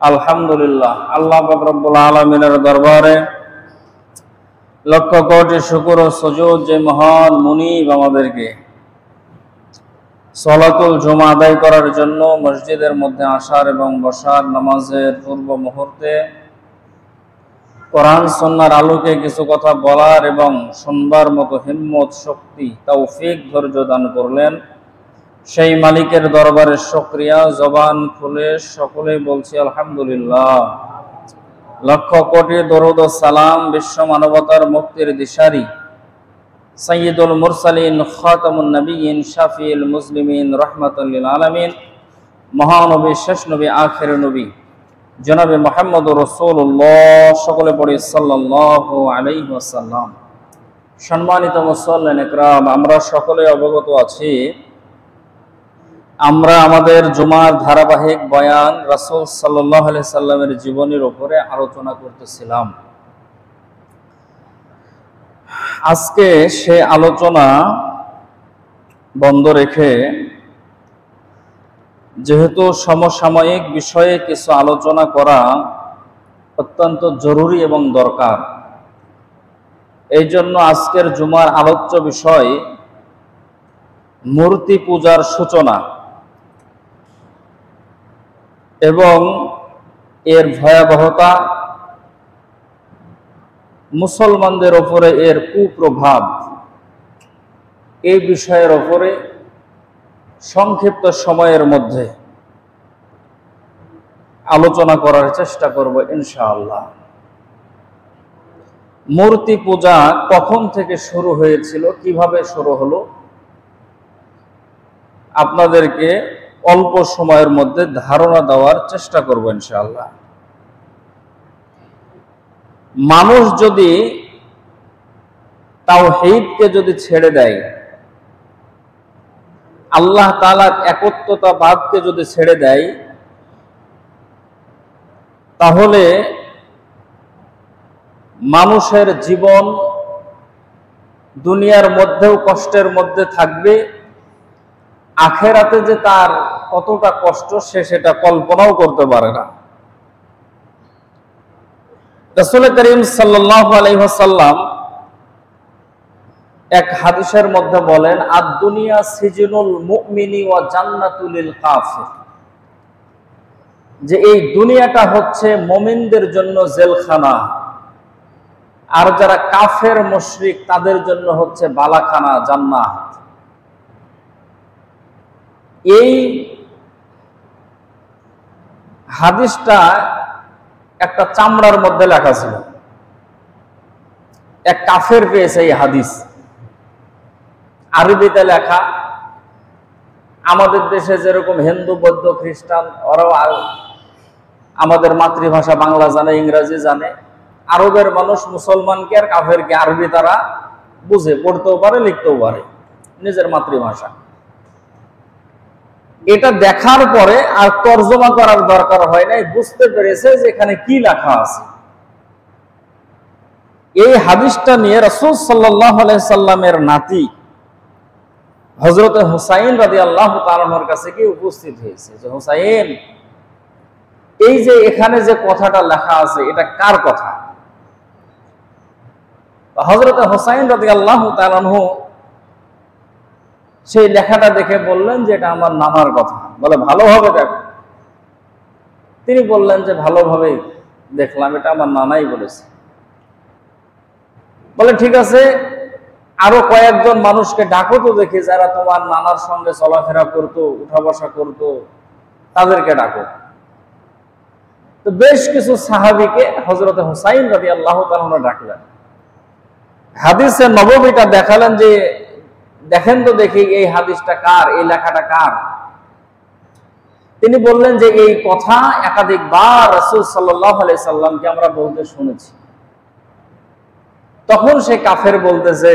আলহামদুলিল্লাহ, আল্লাহ পাক রব্বুল আলামিনের দরবারে লক্ষ কোটি শুকর ও সুজুদ যে মহান মুনিব আমাদেরকে সালাতুল জুমা আদায় করার জন্য মসজিদের মধ্যে আসার এবং বসার, নামাজের পূর্ব মুহূর্তে কোরআন সুন্নাহর আলোকে কিছু কথা বলার এবং শুনবার মতো হিম্মত, শক্তি, তৌফিক, ধৈর্য দান করলেন। সেই মালিকের দরবারে শুকরিয়া। জবান খুলে সকলে বলছি আলহামদুলিল্লাহ। লক্ষ কোটি দরুদ ও সালাম বিশ্ব মানবতার মুক্তির দিশারি সাইয়্যিদুল মুরসালিন, খাতামুন নবিয়্যিন, শাফিউল মুসলিমিন, রাহমাতুল লিল আলামিন, মহানবী, শেষ নবী, আখির নবী জনাবে মুহাম্মদুর রাসূলুল্লাহ, সকলে পড়ি সাল্লাল্লাহু আলাইহি ওয়াসাল্লাম। সম্মানিত মুসল্লিন ইকরাম, আমরা সকলে অবগত আছি, আমরা আমাদের জুমার ধারাবাহিক বয়ান রাসূল সাল্লাল্লাহু আলাইহি সাল্লামের জীবনের উপরে আলোচনা করতেছিলাম। আজকে সে আলোচনা বন্ধ রেখে, যেহেতু সমসাময়িক বিষয়ে কিছু আলোচনা করা অত্যন্ত জরুরি এবং দরকার, এই জন্য আজকের জুমার আলোচ্য বিষয় মূর্তি পূজার সূচনা এবং এর ভয়াবহতা, মুসলমানদের ওপরে এর কুপ্রভাব, এই বিষয়ের ওপরে সংক্ষিপ্ত সময়ের মধ্যে আলোচনা করার চেষ্টা করব ইনশাআল্লাহ। মূর্তি পূজা কখন থেকে শুরু হয়েছিল, কিভাবে শুরু হলো, আপনাদেরকে অল্প সময়ের মধ্যে ধারণা দেওয়ার চেষ্টা করব ইনশাআল্লাহ। মানুষ যদি তাওহীদকে যদি ছেড়ে দেয়, আল্লাহ তাআলার একত্বতাবাদকে যদি ছেড়ে দেয়, তাহলে মানুষের জীবন দুনিয়ার মধ্যেও কষ্টের মধ্যে থাকবে, আখেরাতে যে তার কতটা কষ্ট সে সেটা কল্পনাও করতে পারে না। রাসূল করিম সাল্লাল্লাহু আলাইহি ওয়াসাল্লাম এক হাদিসের মধ্যে বলেন, আদ-দুনিয়া সিজনুল মুমিনি ওয়া জান্নাতুল লিল কাফির, যে এই দুনিয়াটা হচ্ছে মুমিনদের জন্য জেলখানা, আর যারা কাফের মুশরিক তাদের জন্য হচ্ছে বালাখানা, জান্নাত। এই হাদিসটা একটা চামড়ার মধ্যে লেখা ছিল, এক কাফের পেয়েছে এই হাদিস, আরবিতে লেখা। আমাদের দেশে যেরকম হিন্দু, বৌদ্ধ, খ্রিস্টান, ওরাও আমাদের মাতৃভাষা বাংলা জানে, ইংরেজি জানে, আরবের মানুষ মুসলমানকে আর কাফেরকে আরবি তারা বুঝে, পড়তেও পারে, লিখতেও পারে, নিজের মাতৃভাষা। এটা দেখার পরে আর তর্জমা করার দরকার হয় নাই, বুঝতে পেরেছে যে এখানে কি লেখা আছে। এই হাদিসটা নিয়ে রাসূল সাল্লাল্লাহু আলাইহি সাল্লামের নাতি হযরত হুসাইন রাদিয়াল্লাহু তাআলা আনহুর কাছে গিয়ে উপস্থিত হয়েছে যে, হুসাইন, এই যে এখানে যে কথাটা লেখা আছে এটা কার কথা? হযরত হুসাইন রাদিয়াল্লাহু তাআলা আনহু সেই লেখাটা দেখে বললেন যে এটা আমার নানার কথা। বলে, ভালোভাবে দেখো। তিনি বললেন যে ভালোভাবে দেখলাম, এটা আমার নানাই বলেছে। বলে, ঠিক আছে, আরো কয়েকজন মানুষকে ডাকো তো দেখি, যারা তোমার নানার সঙ্গে চলাফেরা করতো, উঠা বসা করতো, তাদেরকে ডাকো। তো বেশ কিছু সাহাবীকে হযরত হুসাইন রাদিয়াল্লাহু তাআলা ডাকলেন, হাদিসে নববীটা দেখালেন যে দেখেন তো দেখি এই হাদিসটা কার, এই লেখাটা কার। তিনি বললেন যে এই কথা একাধিকবার রাসূল সাল্লাল্লাহু আলাইহি সাল্লামকে আমরা বলতে শুনেছি। তখন সে কাফের বলতেছে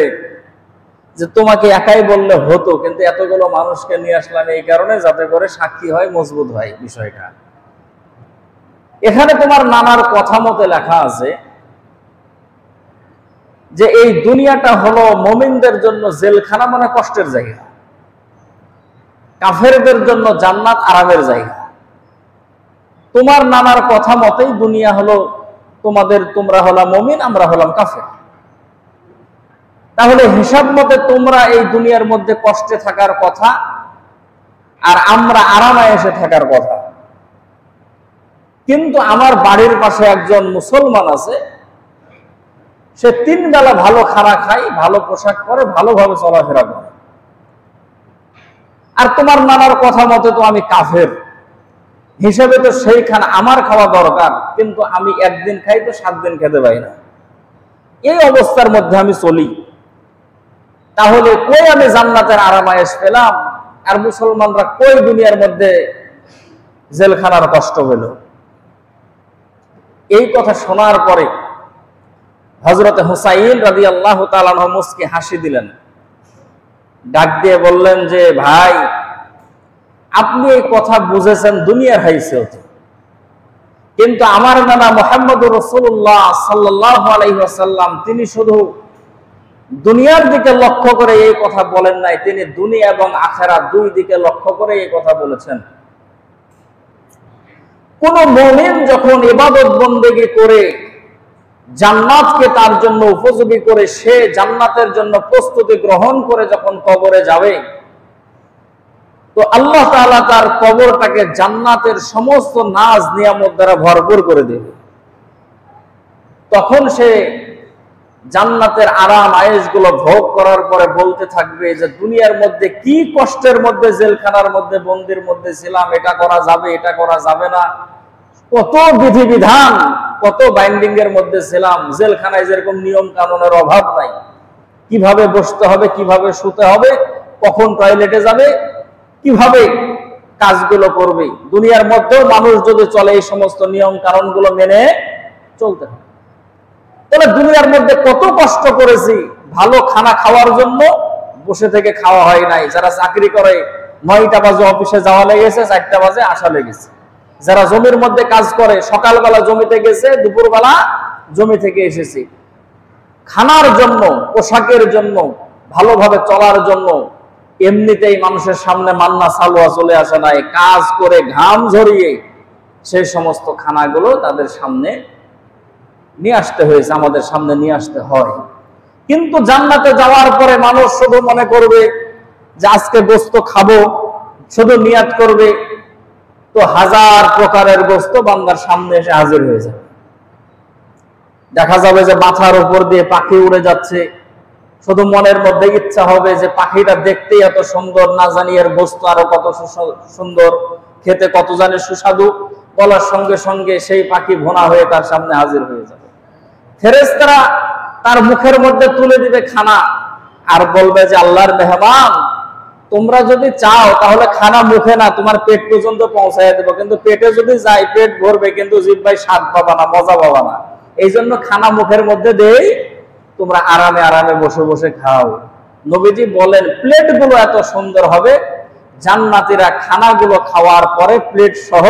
যে তোমাকে একাই বললে হতো, কিন্তু এতগুলো মানুষকে নিয়ে আসলাম এই কারণে যাতে করে সাক্ষী হয়, মজবুত হয় বিষয়টা। এখানে তোমার নানার কথা মতে লেখা আছে যে এই দুনিয়াটা হলো মুমিনদের জন্য জেলখানা, মানে কষ্টের জায়গা, কাফেরদের জন্য জান্নাত, আরামের জায়গা। তোমার নানার কথা মতেই দুনিয়া হলো তোমরা হলাম মুমিন, আমরা হলাম কাফের। তাহলে হিসাব মতে তোমরা এই দুনিয়ার মধ্যে কষ্টে থাকার কথা, আর আমরা আরামে এসে থাকার কথা। কিন্তু আমার বাড়ির পাশে একজন মুসলমান আছে, সে 3 বেলা ভালো খানা খায়, ভালো পোশাক পরে, ভালোভাবে চলাফেরা করে, আর তোমার নানার কথা মতে তো আমি কাফের। হিসেবে তো সেই খানা আমার খাওয়া দরকার, কিন্তু আমি একদিন খাই তো 7 দিন খেতে পাই না। এই অবস্থার মধ্যে আমি চলি। তাহলে কই আমি জান্নাতের আরামায়েশ পেলাম, আর মুসলমানরা কই দুনিয়ার মধ্যে জেলখানার কষ্ট পেল? এই কথা শোনার পরে হযরত হুসাইন রাদিয়াল্লাহু তাআলা আনহু মুস্কি হাসি দিলেন, ডাক দিয়ে বললেন যে ভাই, আপনি এই কথা বুঝেছেন দুনিয়ার হাইসিয়তে, কিন্তু আমার নানা মুহাম্মদুর রাসূলুল্লাহ সাল্লাল্লাহু আলাইহি ওয়াসাল্লাম তিনি শুধু দুনিয়ার দিকে লক্ষ্য করে এই কথা বলেন নাই, তিনি দুনিয়া এবং আখিরাত দুই দিকে লক্ষ্য করে এই কথা বলেছেন। কোন মুমিন যখন ইবাদত বন্দেগী করে জান্নাতকে তার জন্য উপযোগী করে, সে জান্নাতের জন্য প্রস্তুতি গ্রহণ করে যখন কবরে যাবে, তো আল্লাহ তাআলা তার কবরটাকে জান্নাতের সমস্ত নাজ নিয়ামত দ্বারা ভরপুর করে দেবে। তখন সে জান্নাতের আরাম আয়েশগুলো ভোগ করার পরে বলতে থাকবে যে দুনিয়ার মধ্যে কি কষ্টের মধ্যে, জেলখানার মধ্যে, বন্দির মধ্যে ছিলাম, এটা করা যাবে, এটা করা যাবে না, কত বিধিবিধান, কত বাইন্ডিং এর মধ্যে ছিলাম। জেলখানায় যেরকম নিয়ম কানুনের অভাব নাই, কিভাবে বসতে হবে, কিভাবে শুতে হবে, কখন টয়লেটে যাবে, কিভাবে কাজগুলো করবে। দুনিয়ার মধ্যেও মানুষ যদি চলে এই সমস্ত নিয়ম কানুনগুলো মেনে চলতে হবে। তাহলে দুনিয়ার মধ্যে কত কষ্ট করেছি ভালো খানা খাওয়ার জন্য, বসে থেকে খাওয়া হয় নাই। যারা চাকরি করে 9টা বাজে অফিসে যাওয়া লেগেছে, 4টা বাজে আসা লেগেছে। যারা জমির মধ্যে কাজ করে সকালবেলা জমিতে গেছে, দুপুরবেলা জমি থেকে এসেছে। খানার জন্য, পোশাকের জন্য, ভালোভাবে চলার জন্য এমনিতেই মানুষের সামনে মান্না সালোয়া চলে আসে নাই। কাজ করে ঘাম ঝরিয়ে সেই সমস্ত খানাগুলো তাদের সামনে নিয়ে আসতে হয়েছে, আমাদের সামনে নিয়ে আসতে হয়। কিন্তু জান্নাতে যাওয়ার পরে মানুষ শুধু মনে করবে যে আজকে গোস্ত খাবো, শুধু নিয়াত করবে, তো 1000 প্রকারের গোস্ত বান্দার সামনে এসে হাজির হয়ে যাবে। দেখা যাবে যে মাথার উপর দিয়ে পাখি উড়ে যাচ্ছে, শুধু মনের মধ্যে ইচ্ছা হবে যে পাখিটা দেখতেই এত সুন্দর, না জানি এর গোস্ত আরো কত সুন্দর, খেতে কত জানি সুস্বাদু। বলার সঙ্গে সঙ্গে সেই পাখি ভোনা হয়ে তার সামনে হাজির হয়ে যাবে। ফেরেশতারা তার মুখের মধ্যে তুলে দিবে খানা, আর বলবে যে আল্লাহর মেহমান, তোমরা যদি চাও তাহলে খানা মুখে না, তোমার পেট পর্যন্ত পৌঁছায় দেবো, কিন্তু পেটে যদি যাই পেট ভরবে, কিন্তু জিহ্বায় স্বাদ পাবা না, মজা পাবা না। এই জন্য খানা মুখের মধ্যে দেই, তোমরা আরামে আরামে বসে বসে খাও। নবীজি বলেন প্লেটগুলো এত সুন্দর হবে, জান্নাতীরা খানাগুলো খাওয়ার পরে প্লেট সহ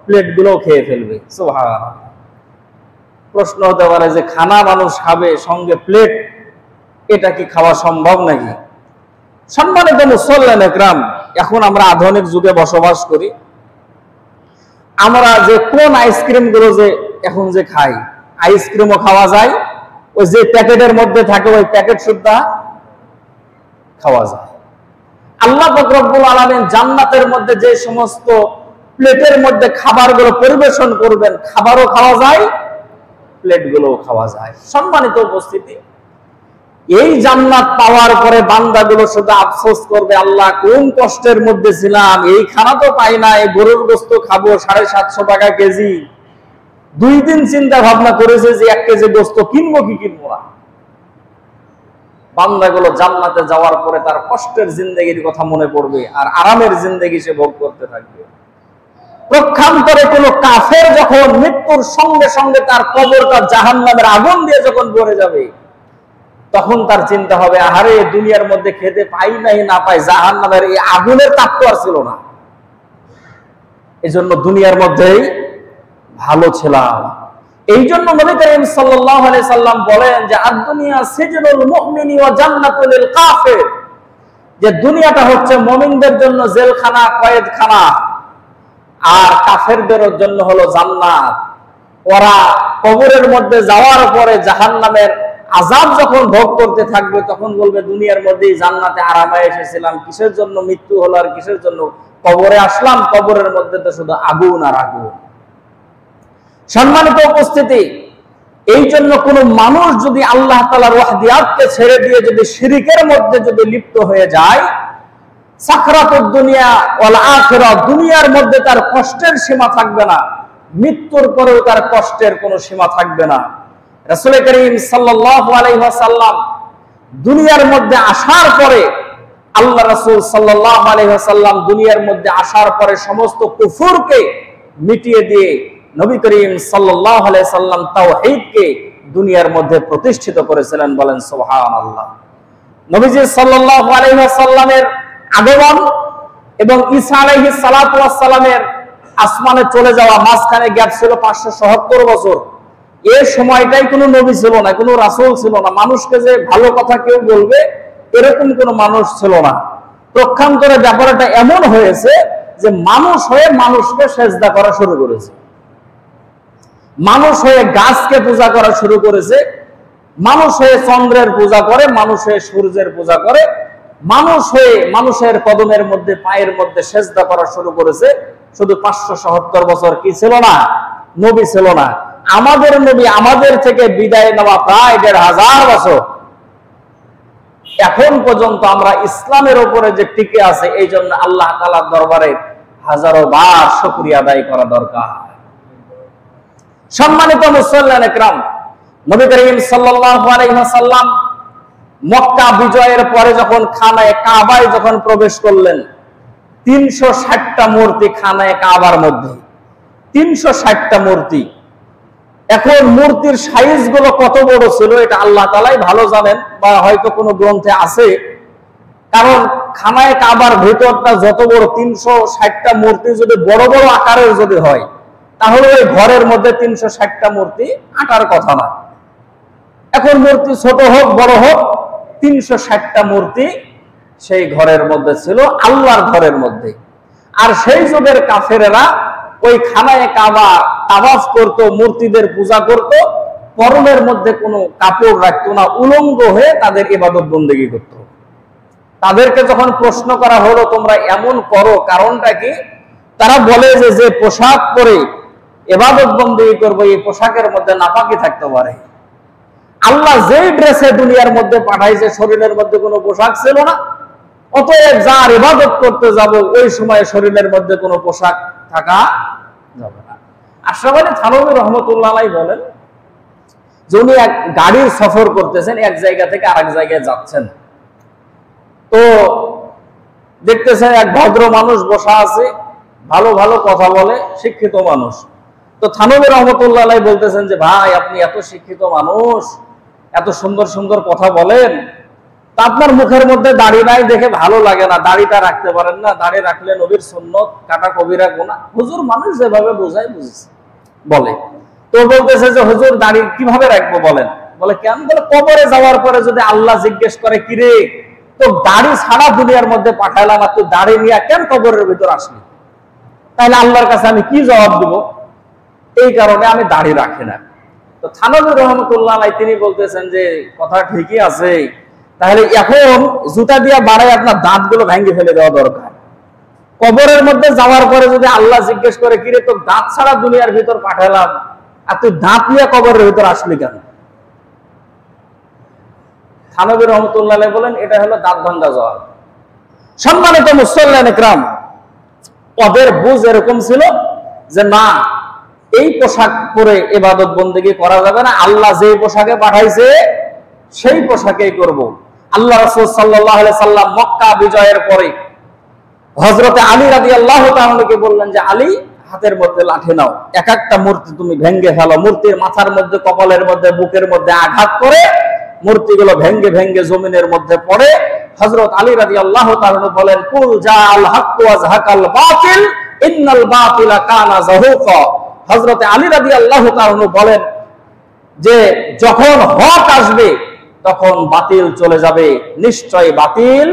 প্লেটগুলো খেয়ে ফেলবে। সুবহানাল্লাহ। প্রশ্ন হতে পারে যে খানা মানুষ খাবে সঙ্গে প্লেট, এটা কি খাওয়া সম্ভব নাকি? সম্মানিত মুসল্লিয়ান ইকরাম, এখন আমরা আধুনিক যুগে বসবাস করি। আমরা যে কোন আইসক্রিম গুলো যে এখন যে খাই, আইসক্রিমও খাওয়া যায়, ওই যে প্যাকেটের মধ্যে থাকে ওই প্যাকেট সুদ্ধা খাওয়া যায়। আল্লাহ পাক রব্বুল আলামিন জান্নাতের মধ্যে যে সমস্ত প্লেটের মধ্যে খাবারগুলো পরিবেশন করবেন, খাবারও খাওয়া যায়, প্লেটগুলোও খাওয়া যায়। সম্মানিত উপস্থিতি, এই জান্নাত পাওয়ার পরে বান্দাগুলো শুধু আফসোস করবে, আল্লাহ কোন কষ্টের মধ্যে ছিলাম, এই খানা তো পাই না, এই গরুর গোশত খাবো 750 টাকা কেজি। 2 দিন চিন্তা ভাবনা করেছে যে 1 কেজি গোশত কিনবো কি কিনবো না। বান্দাগুলো জান্নাতে যাওয়ার পরে তার কষ্টের জিন্দেগির কথা মনে পড়বে, আর আরামের জিন্দেগি সে ভোগ করতে থাকবে। প্রক্ষান্তরে কোন কাফের যখন মৃত্যুর সঙ্গে সঙ্গে তার কবরটা জাহান্নামের আগুন দিয়ে যখন ভরে যাবে, তখন তার চিন্তা হবে, আহারে দুনিয়ার মধ্যে খেতে পাই নাই না পাই, জাহান্নামের এই আগুনের তাপ তো আর ছিল না, এজন্য দুনিয়ার মধ্যেই ভালো ছিলাম। এই জন্য নবী করিম সাল্লাল্লাহু আলাইহি সাল্লাম বলেন যে আদ-দুনিয়া সিজনুল মুমিনি ওয়া জান্নাতুল লিল কাফির, যে দুনিয়াটা হচ্ছে মুমিনদের জন্য জেলখানা, কয়েদখানা, আর কাফেরদের জন্য হলো জান্নাত। ওরা কবরের মধ্যে যাওয়ার পরে জাহান্নামের আযাব যখন ভোগ করতে থাকবে তখন বলবে দুনিয়ার মধ্যেই জান্নাতে আরামে এসেছিলাম, কিসের জন্য মৃত্যু হলো আর কিসের জন্য কবরে আসলাম, কবরের মধ্যে তো শুধু আগুন আর আগুন। সম্মানিত উপস্থিতি, এই জন্য কোন মানুষ যদি আল্লাহ তাআলার ওয়াহদানিয়াতকে ছেড়ে দিয়ে যদি শিরকের মধ্যে যদি লিপ্ত হয়ে যায়, সাকরাতুদ দুনিয়া ওয়াল আখিরা, দুনিয়ার মধ্যে তার কষ্টের সীমা থাকবে না, মৃত্যুর পরেও তার কষ্টের কোনো সীমা থাকবে না। রাসূল করিম সাল্লাল্লাহু আলাইহি ওয়াসাল্লাম দুনিয়ার মধ্যে আসার পরে, আল্লাহ রাসূল সাল্লাল্লাহু আলাইহি ওয়াসাল্লাম দুনিয়ার মধ্যে আসার পরে সমস্ত কুফরকে মিটিয়ে দিয়ে নবী করিম সাল্লাল্লাহু আলাইহি সাল্লাম তাওহীদকে দুনিয়ার মধ্যে প্রতিষ্ঠিত করেছিলেন। বলেন সুবহানাল্লাহ। নবীজি সাল্লাল্লাহু আলাইহি ওয়াসাল্লামের আগমন এবং ঈসা আলাইহিস সালাতু ওয়াস সালামের আসমানে চলে যাওয়া মাঝখানে গ্যাপ ছিল 577 বছর। এই সময়টাই কোনো নবী ছিল না, কোনো রাসূল ছিল না, মানুষকে যে ভালো কথা কেউ বলবে এরকম কোনো মানুষ ছিল না। প্রক্ষান্তরে ব্যাপারটা এমন হয়েছে যে মানুষ হয়ে মানুষকে সেজদা করা শুরু করেছে, মানুষ হয়ে গাছকে পূজা করা শুরু করেছে, মানুষ হয়ে চন্দ্রের পূজা করে, মানুষ হয়ে সূর্যের পূজা করে, মানুষ হয়ে মানুষের কদমের মধ্যে পায়ের মধ্যে সেজদা করা শুরু করেছে। শুধু 577 বছর কি ছিল না? নবী ছিল না। আমাদের নবী আমাদের থেকে বিদায় নেওয়া প্রায় 1500 বছর। এখন পর্যন্ত আমরা ইসলামের উপরে যে টিকে আছে, এই জন্য আল্লাহ তাআলার দরবারে হাজারো বার শুকরিয়া আদায় করা দরকার। সম্মানিত মুসল্লিয়ানে কিরাম, নবী করিম সাল্লাল্লাহু আলাইহি ওয়াসাল্লাম মক্কা বিজয়ের পরে যখন খানায়ে কাবায় যখন প্রবেশ করলেন, 360টা মূর্তি খানায়ে কাবার মধ্যে, 360টা মূর্তি। এখন মূর্তির সাইজ গুলো কত বড় ছিল এটা আল্লাহ তাআলাই ভালো জানেন, বা হয়তো কোনো গ্রন্থে আছে। কারণ খানায়ে কাবার ভিতরটা যত বড়, 360টা মূর্তি যদি বড় বড় আকারের যদি হয়, তাহলে ওই ঘরের মধ্যে 360টা মূর্তি আটার কথা না। এখন মূর্তি ছোট হোক বড় হোক, 360টা মূর্তি সেই ঘরের মধ্যে ছিল, আল্লাহর ঘরের মধ্যে। আর সেই যুগের কাফেরেরা ওই খানায়ে কাবা তাওয়াফ করত, মূর্তিদের পূজা করত, পরনের মধ্যে কোনো কাপড় রাখতো না, উলঙ্গ হয়ে তাদের ইবাদত বন্দেগী করত। তাদেরকে যখন প্রশ্ন করা হলো তোমরা এমন করো কারণটা কি, তারা বলে যে যে পোশাক পরে ইবাদত বন্দেগী করবো এই পোশাকের মধ্যে নাপাকি থাকতে পারে। আল্লাহ যেই ড্রেসে দুনিয়ার মধ্যে পাঠাইছে শরীরের মধ্যে কোনো পোশাক ছিল না, অতএব যার ইবাদত করতে যাব ওই সময় শরীরের মধ্যে কোনো পোশাক থাকা যাবে না। আশরাফ আলী থানভী রহমতুল্লাহ আলাইহি বলেন যে উনি এক গাড়ির সফর করতেছেন, এক জায়গা থেকে আরেক জায়গায় যাচ্ছেন, তো দেখতেছেন এক ভদ্র মানুষ বসা আছে, ভালো ভালো কথা বলে, শিক্ষিত মানুষ। তো থানভী রহমতুল্লাহ আলাইহি বলতেছেন যে ভাই আপনি এত শিক্ষিত মানুষ, এত সুন্দর সুন্দর কথা বলেন, তা আপনার মুখের মধ্যে দাড়ি নাই দেখে ভালো লাগে না, দাড়িটা রাখতে পারেন না? দাড়ি রাখলে নবীর সুন্নত, কাটা কবিরা গুনাহ। হুজুর মানুষ যেভাবে বোঝায় বুঝেছে বলে। তো বলতেছে যে হুজুর দাড়ি কিভাবে রাখবো বলেন? বলে কেন? বলে কবরে যাওয়ার পরে যদি আল্লাহ জিজ্ঞেস করে কিরে তো দাড়ি ছাড়া দুনিয়ার মধ্যে পাঠাইলাম আর তুই দাড়ি নিয়ে কেন কবরের ভিতর আসলি, তাহলে আল্লাহর কাছে আমি কি জবাব দিব? এই কারণে আমি দাড়ি রাখি না। তো থানভী রহমতুল্লাহ আলাইহি তিনি বলতেছেন যে কথা ঠিকই আছে, তাহলে এখন জুতা দিয়ে বাড়াই আপনার দাঁতগুলো ভেঙে ফেলে দেওয়া দরকার। কবরের মধ্যে যাওয়ার পরে যদি আল্লাহ জিজ্ঞেস করে কিরে তো দাঁত ছাড়া দুনিয়ার ভিতর পাঠালাম আর তুই দাঁত নিয়ে কবরের ভিতর আসলি কেন? থানভী রহমতুল্লাহ আলাইহি বলেন এটা হলো দাঁত ভাঙ্গা জবাব। সম্মানিত মুসল্লিয়ানে কিরাম, ওদের বুঝ এরকম ছিল যে না, এই পোশাক পরে ইবাদত বন্দেগী করা যাবে না, আল্লাহ যে পোশাকে পাঠাইছে সেই পোশাকেই করব। আল্লাহ রাসূল সাল্লাল্লাহু আলাইহি সাল্লাম মক্কা বিজয়ের পরে হযরতে আলী রাদিয়াল্লাহু তাআলাকে বললেন যে আলী হাতের মধ্যে লাঠি নাও, এক একটা মূর্তি তুমি ভেঙে ফেলো, মূর্তির মাথার মধ্যে, কপালের মধ্যে, বুকের মধ্যে আঘাত করে মূর্তিগুলো ভেঙে ভেঙে জমিনের মধ্যে পড়ে। হযরত আলী রাদিয়াল্লাহু তাআলা বলেন কুল জাআল হক ওয়া যাহাকাল বাতিল ইন্নাল বাতিলা কানা যাহুকা। হযরত আলী রাদিয়াল্লাহু তাআলা বলেন যে যখন হক আসবে তখন বাতিল চলে যাবে, নিশ্চয় বাতিল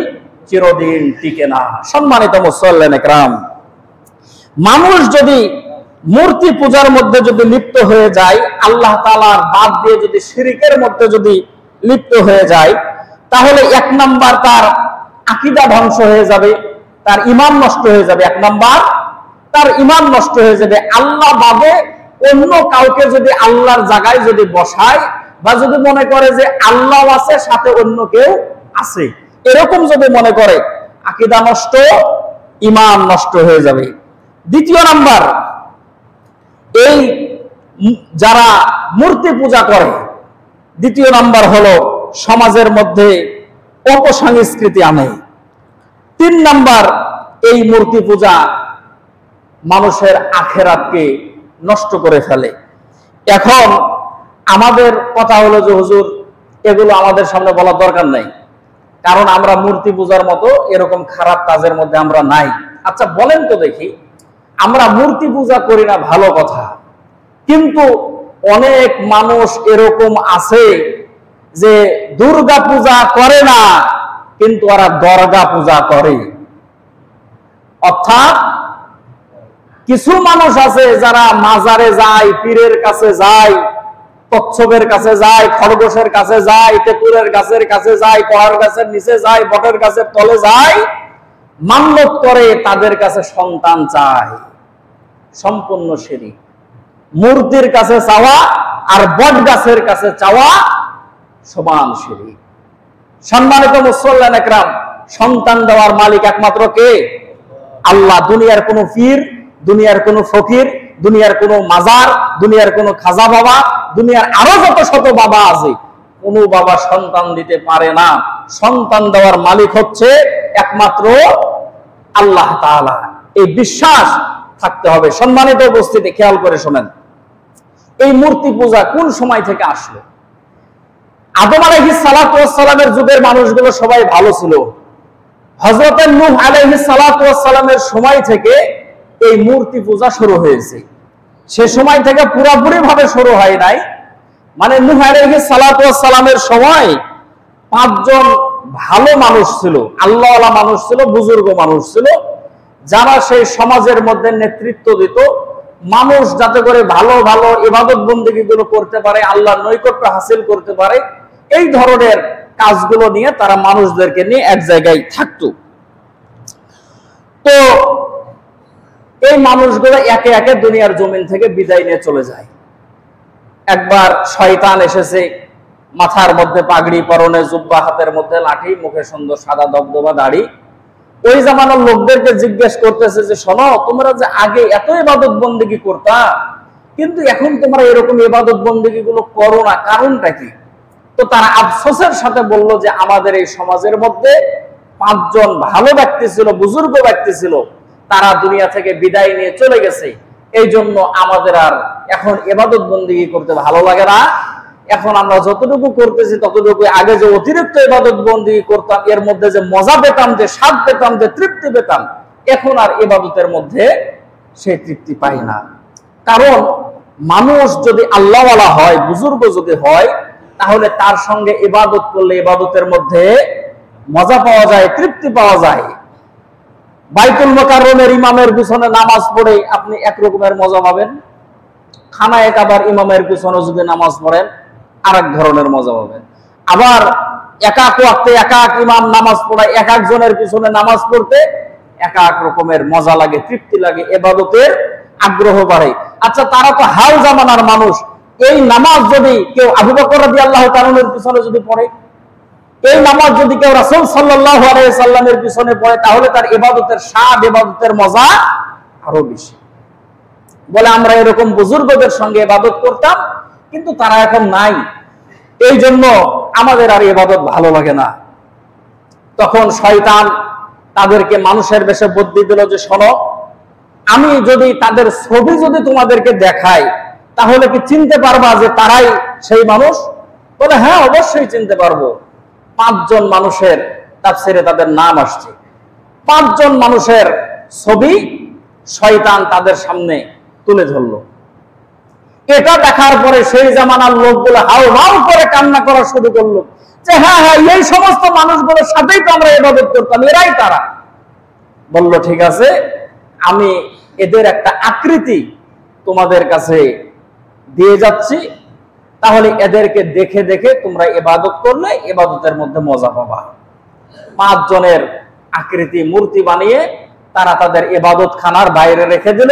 চিরদিন টিকে না। সম্মানিত মুসল্লিয়ানে কিরাম, মানুষ যদি মূর্তি পূজার মধ্যে যদি লিপ্ত হয়ে যায়, আল্লাহ তাআলার বাদ দিয়ে যদি শিরকের মধ্যে যদি লিপ্ত হয়ে যায়, তাহলে এক নাম্বার তার আকীদা ধ্বংস হয়ে যাবে, তার ঈমান নষ্ট হয়ে যাবে। এক নাম্বার তার ঈমান নষ্ট হয়ে যাবে। আল্লাহ বাদে অন্য কাউকে যদি আল্লাহর জায়গায় যদি বসায়, বা যদি মনে করে যে আল্লাহ আছে সাথে অন্য কেউ আছে, এরকম যদি মনে করে, আকীদা নষ্ট, ঈমান নষ্ট হয়ে যাবে। দ্বিতীয় নাম্বার, এই যারা মূর্তি পূজা করে, দ্বিতীয় নাম্বার হলো সমাজের মধ্যে অপসংস্কৃতি আনে। তিন নাম্বার, এই মূর্তি পূজা মানুষের আখিরাতকে নষ্ট করে ফেলে। এখন আমাদের কথা হলো যে হুজুর, এগুলো আমাদের সামনে বলার দরকার নাই, কারণ আমরা মূর্তি পূজার মতো এরকম খারাপ কাজের মধ্যে আমরা নাই। আচ্ছা বলেন তো দেখি, আমরা মূর্তি পূজা করি না, ভালো কথা, কিন্তু অনেক মানুষ এরকম আছে যে দুর্গা পূজা করে না, কিন্তু ওরা দরগা পূজা করে। অর্থাৎ কিছু মানুষ আছে যারা মাজারে যায়, পীরের কাছে যায়, কচ্ছপের কাছে যায়, খরগোশের কাছে যায়, তেঁতুলের গাছের কাছে যায়, কলার গাছের নিচে যায়, বটের গাছের তলে যায়, মান্যত করে, তাদের কাছে সন্তান চায়। সম্পূর্ণ শিরক। মূর্তির কাছে চাওয়া আর বট গাছের কাছে চাওয়া সমান শিরক। সম্মানিত মুসল্লিয়ান একরাম, সন্তান দেওয়ার মালিক একমাত্র কে? আল্লাহ। দুনিয়ার কোন পীর, দুনিয়ার কোন ফকির, দুনিয়ার কোন মাজার, দুনিয়ার কোন খাজা বাবা, দুনিয়ার আরো যত শত বাবা আছে, কোন বাবা সন্তান দিতে পারে না। সন্তান দেওয়ার মালিক হচ্ছে একমাত্র আল্লাহ তাআলা। এই বিশ্বাস থাকতে হবে। সম্মানিত উপস্থিতি, খেয়াল করে শোনেন, এই মূর্তি পূজা কোন সময় থেকে আসলো? আদম আলাইহিস সালাতু ওয়াস সালামের যুগের মানুষগুলো সবাই ভালো ছিল। হযরত নূহ আলাইহিস সালাতু ওয়াস সালামের সময় থেকে এই মূর্তি পূজা শুরু হয়েছে। সে সময় থেকে পুরোপুরি ভাবে শুরু হয় নাই। মানে নূহ আলাইহিস সালাতু ওয়াস সালামের সময় 5 জন ভালো মানুষ ছিল, আল্লাহওয়ালা মানুষ ছিল, বুজুর্গ মানুষ ছিল, যারা সেই সমাজের মধ্যে নেতৃত্ব দিত। মানুষ যাতে করে ভালো ভালো ইবাদত বন্দেগী গুলো করতে পারে, আল্লাহর নৈকট্য হাসিল করতে পারে, এই ধরনের কাজগুলো নিয়ে তারা মানুষদেরকে নিয়ে এক জায়গায় থাকতো। তো এই মানুষগুলো একে একে দুনিয়ার জমিন থেকে বিদায় নিয়ে চলে যায়। একবার শয়তান এসেছে, মাথার মধ্যে পাগড়ি, পরনে জুব্বা, হাতের মধ্যে লাঠি, মুখে সুন্দর সাদা দবদবা দাড়ি। ওই জামানার লোকদেরকে জিজ্ঞেস করতেছে যে শোনো, তোমরা যে আগে এত ইবাদত বন্দেগী করতা, কিন্তু এখন তোমরা এরকম ইবাদত বন্দেগী গুলো করো না, কারণটা কি? তো তারা আফসোসের সাথে বলল যে আমাদের এই সমাজের মধ্যে 5 জন ভালো ব্যক্তি ছিল, বুজুর্গ ব্যক্তি ছিল, তারা দুনিয়া থেকে বিদায় নিয়ে চলে গেছে। এই জন্য আমাদের আর এখন ইবাদত বন্দেগী করতে ভালো লাগে না। এখন আমরা যতটুকু করতেছি ততটুকু, আগে যে অতিরিক্ত ইবাদত বন্দেগী করতাম, এর মধ্যে যে মজা পেতাম, যে স্বাদ পেতাম, যে তৃপ্তি পেতাম, এখন আর ইবাদতের মধ্যে সেই তৃপ্তি পাই না। কারণ মানুষ যদি আল্লাহওয়ালা হয়, বুজুর্গ যদি হয়, তাহলে তার সঙ্গে ইবাদত করলে ইবাদতের মধ্যে মজা পাওয়া যায়, তৃপ্তি পাওয়া যায়। বাইতুল মুকাররমের ইমামের পিছনে নামাজ পড়ে আপনি একরকমের মজা পাবেন, খানায়ে কাবার ইমামের পিছনে যদি নামাজ পড়েন আরেক ধরনের মজা পাবেন। আবার একাক ওয়াক্তে একাক ইমাম নামাজ পড়ায়, এক একজনের পিছনে নামাজ পড়তে এক এক রকমের মজা লাগে, তৃপ্তি লাগে, ইবাদতের আগ্রহ বাড়ে। আচ্ছা, তারা তো হাল জামানার মানুষ। এই নামাজ যদি কেউ আবু বকর রাদিয়াল্লাহু তাআলার পিছনে যদি পড়ে, এই নামাজ যদি কেউ রাসূল সাল্লাল্লাহু আলাইহি সাল্লামের পিছনে পড়ে, তাহলে তার ইবাদতের স্বাদ, ইবাদতের মজা আরো বেশি। বলে আমরা এরকম বুজুর্গদের সঙ্গে ইবাদত করতাম, কিন্তু তারা এখন নাই, এই জন্য আমাদের আর ইবাদত ভালো লাগে না। তখন শয়তান তাদেরকে মানুষের বেশে বুদ্ধি দিল যে শোনো, আমি যদি তাদের ছবি যদি তোমাদেরকে দেখাই, তাহলে কি চিনতে পারবা যে তারাই সেই মানুষ? বলে হ্যাঁ, অবশ্যই চিনতে পারবো। 5 জন মানুষের তাফসিরে তাদের নাম আসছে। 5 জন মানুষের ছবি শয়তান তাদের সামনে তুলে ধরলো। এটা দেখার পরে সেই জামানার লোকগুলো হাউ হাউ করে কান্না করা শুরু করলো যে হ্যাঁ হ্যাঁ, এই সমস্ত মানুষগুলোর সাথেই তো আমরা ইবাদত করতাম, এরাই তারা। বলল ঠিক আছে, আমি এদের একটা আকৃতি তোমাদের কাছে দিয়ে যাচ্ছি, তাহলে এদেরকে দেখে দেখে তোমরা ইবাদত করলে ইবাদতের মধ্যে মজা পাবা। 5 জনের আকৃতি মূর্তি বানিয়ে তারা তাদের ইবাদত খানার বাইরে রেখে দিল।